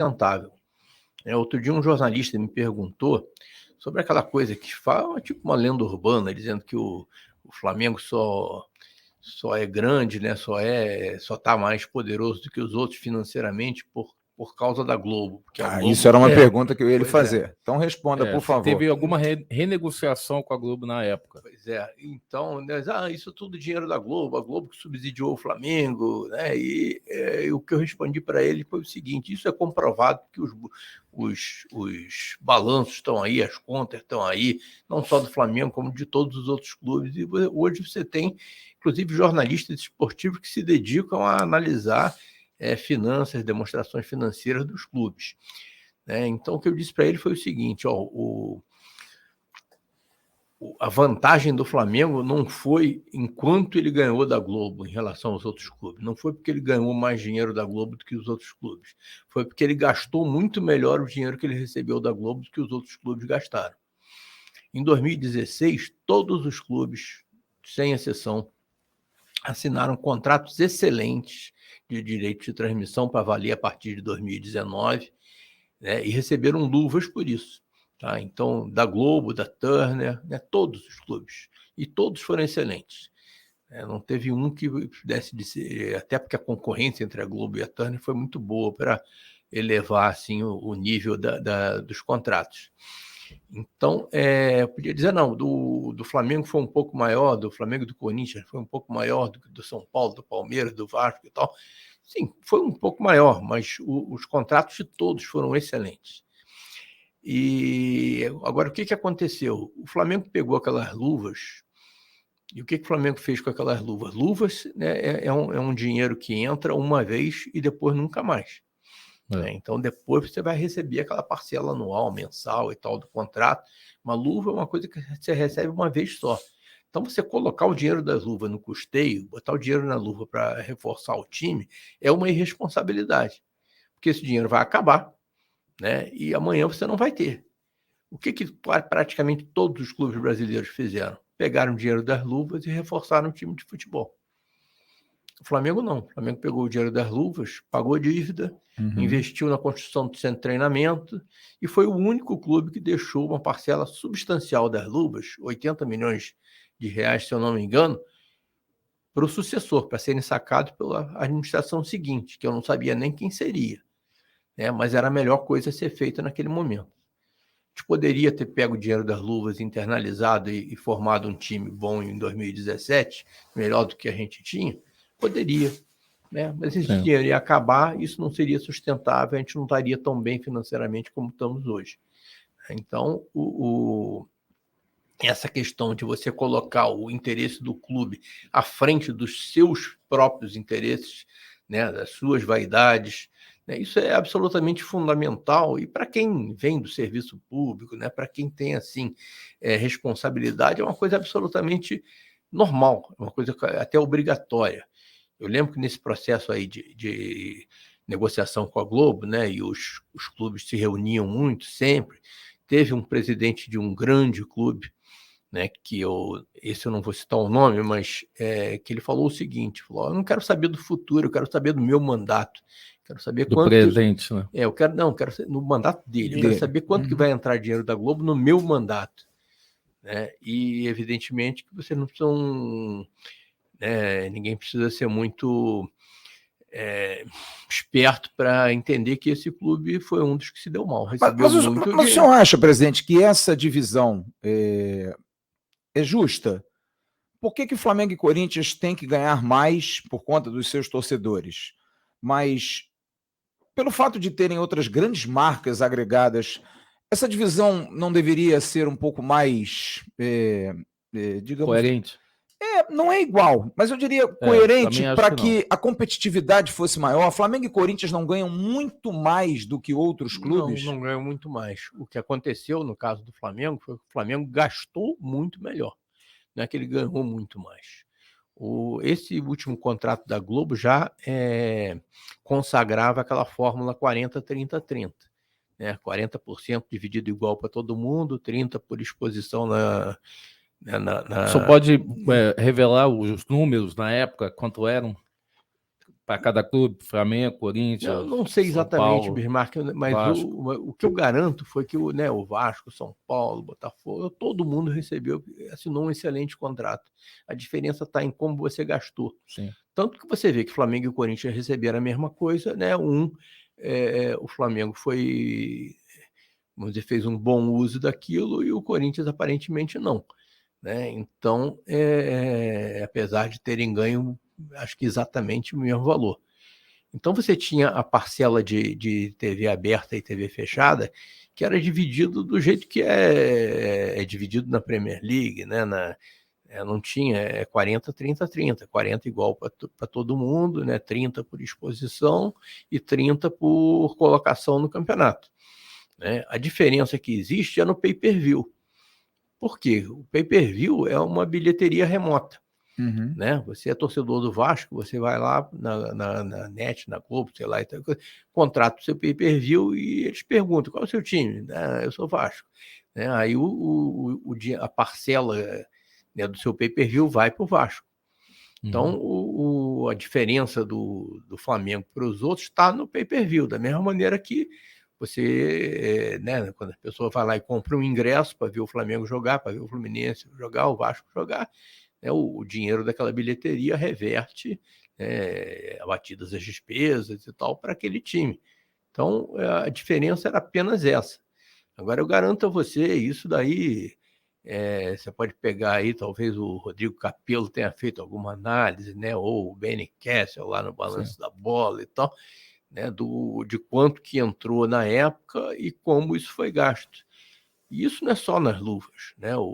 sustentável. Outro dia um jornalista me perguntou sobre aquela coisa que fala, tipo uma lenda urbana, dizendo que o Flamengo só é grande, né? Só está mais poderoso do que os outros financeiramente por causa da Globo. Porque a Globo, isso era uma pergunta que eu ia lhe fazer. Então responda, por favor. Teve alguma renegociação com a Globo na época? Pois é. Então, isso é tudo dinheiro da Globo, a Globo que subsidiou o Flamengo, né? E o que eu respondi para ele foi o seguinte: isso é comprovado que os balanços estão aí, as contas estão aí, não só do Flamengo, como de todos os outros clubes. E hoje você tem, inclusive, jornalistas esportivos que se dedicam a analisar finanças, demonstrações financeiras dos clubes. Então, o que eu disse para ele foi o seguinte: a vantagem do Flamengo não foi enquanto ele ganhou da Globo em relação aos outros clubes. Não foi porque ele ganhou mais dinheiro da Globo do que os outros clubes. Foi porque ele gastou muito melhor o dinheiro que ele recebeu da Globo do que os outros clubes gastaram. Em 2016, todos os clubes, sem exceção, assinaram contratos excelentes de direito de transmissão para valer a partir de 2019, né, e receberam luvas por isso. Tá? Então, da Globo, da Turner, né, todos os clubes. E todos foram excelentes. Não teve um que pudesse dizer, até porque a concorrência entre a Globo e a Turner foi muito boa para elevar assim, o nível dos contratos. Então, eu podia dizer, não, do Flamengo foi um pouco maior, do Flamengo e do Corinthians foi um pouco maior do que do São Paulo, do Palmeiras, do Vasco e tal. Sim, foi um pouco maior, mas os contratos de todos foram excelentes. E agora, o que aconteceu? O Flamengo pegou aquelas luvas, e o que o Flamengo fez com aquelas luvas? Luvas, né, é um dinheiro que entra uma vez e depois nunca mais. Então, depois você vai receber aquela parcela anual, mensal e tal do contrato. Uma luva é uma coisa que você recebe uma vez só. Então, você colocar o dinheiro das luvas no custeio, botar o dinheiro na luva para reforçar o time, é uma irresponsabilidade. Porque esse dinheiro vai acabar, né? E amanhã você não vai ter. O que praticamente todos os clubes brasileiros fizeram? Pegaram o dinheiro das luvas e reforçaram o time de futebol. O Flamengo não. O Flamengo pegou o dinheiro das luvas, pagou dívida, investiu na construção do centro de treinamento e foi o único clube que deixou uma parcela substancial das luvas, 80 milhões de reais, se eu não me engano, para o sucessor, para serem sacados pela administração seguinte, que eu não sabia nem quem seria, né? Mas era a melhor coisa a ser feita naquele momento. A gente poderia ter pego o dinheiro das luvas, internalizado e formado um time bom em 2017, melhor do que a gente tinha. Poderia, né? Mas esse dinheiro ia acabar, isso não seria sustentável, a gente não estaria tão bem financeiramente como estamos hoje. Então, essa questão de você colocar o interesse do clube à frente dos seus próprios interesses, né, das suas vaidades, né, isso é absolutamente fundamental. E para quem vem do serviço público, né, para quem tem assim responsabilidade, é uma coisa absolutamente normal, é uma coisa até obrigatória. Eu lembro que nesse processo aí de negociação com a Globo, né, e os clubes se reuniam muito sempre, teve um presidente de um grande clube, né, esse eu não vou citar o nome, mas que ele falou o seguinte: falou, eu não quero saber do futuro, eu quero saber do meu mandato, quero saber do presente, né? Eu quero no mandato dele, eu quero saber quanto que vai entrar dinheiro da Globo no meu mandato, né? E evidentemente que vocês não precisam, ninguém precisa ser muito esperto para entender que esse clube foi um dos que se deu mal. Mas o senhor acha, presidente, que essa divisão é justa? Por que Flamengo e Corinthians têm que ganhar mais por conta dos seus torcedores? Mas, pelo fato de terem outras grandes marcas agregadas, essa divisão não deveria ser um pouco mais, digamos... coerente? Não é igual, mas eu diria coerente para que a competitividade fosse maior. Flamengo e Corinthians não ganham muito mais do que outros clubes? Não ganham muito mais. O que aconteceu no caso do Flamengo foi que o Flamengo gastou muito melhor. Não é que ele ganhou muito mais. Esse último contrato da Globo já consagrava aquela fórmula 40-30-30. Né? 40% dividido igual para todo mundo, 30% por exposição Só pode revelar os números na época, quanto eram? Para cada clube, Flamengo, Corinthians, Eu não sei São exatamente, Paulo, Bismarck, mas Vasco. o que eu garanto foi que o Vasco, São Paulo, Botafogo, todo mundo recebeu, assinou um excelente contrato. A diferença está em como você gastou. Sim. Tanto que você vê que Flamengo e Corinthians receberam a mesma coisa, né? O Flamengo foi, vamos dizer, fez um bom uso daquilo e o Corinthians aparentemente não, né? Então, apesar de terem ganho, acho que exatamente o mesmo valor. Então você tinha a parcela de TV aberta e TV fechada, que era dividido do jeito que é dividido na Premier League, né? Não tinha 40, 30, 30, 40 igual para todo mundo, né? 30 por exposição e 30 por colocação no campeonato, né? A diferença que existe é no pay-per-view. Por quê? O pay-per-view é uma bilheteria remota. Uhum. Né? Você é torcedor do Vasco, você vai lá na NET, na Globo, sei lá, contrata o seu pay-per-view e eles perguntam qual é o seu time. Eu sou Vasco. Né? Aí a parcela, né, do seu pay-per-view vai para o Vasco. Então, a diferença do Flamengo para os outros está no pay-per-view, da mesma maneira que você, né, quando a pessoa vai lá e compra um ingresso para ver o Flamengo jogar, para ver o Fluminense jogar, o Vasco jogar, né, o dinheiro daquela bilheteria reverte, abatidas as despesas e tal, para aquele time. Então, a diferença era apenas essa. Agora, eu garanto a você, isso daí, você pode pegar aí, talvez o Rodrigo Capello tenha feito alguma análise, né, ou o Benny Kessel lá no Balanço da Bola e tal, né, de quanto que entrou na época e como isso foi gasto. E isso não é só nas luvas, né?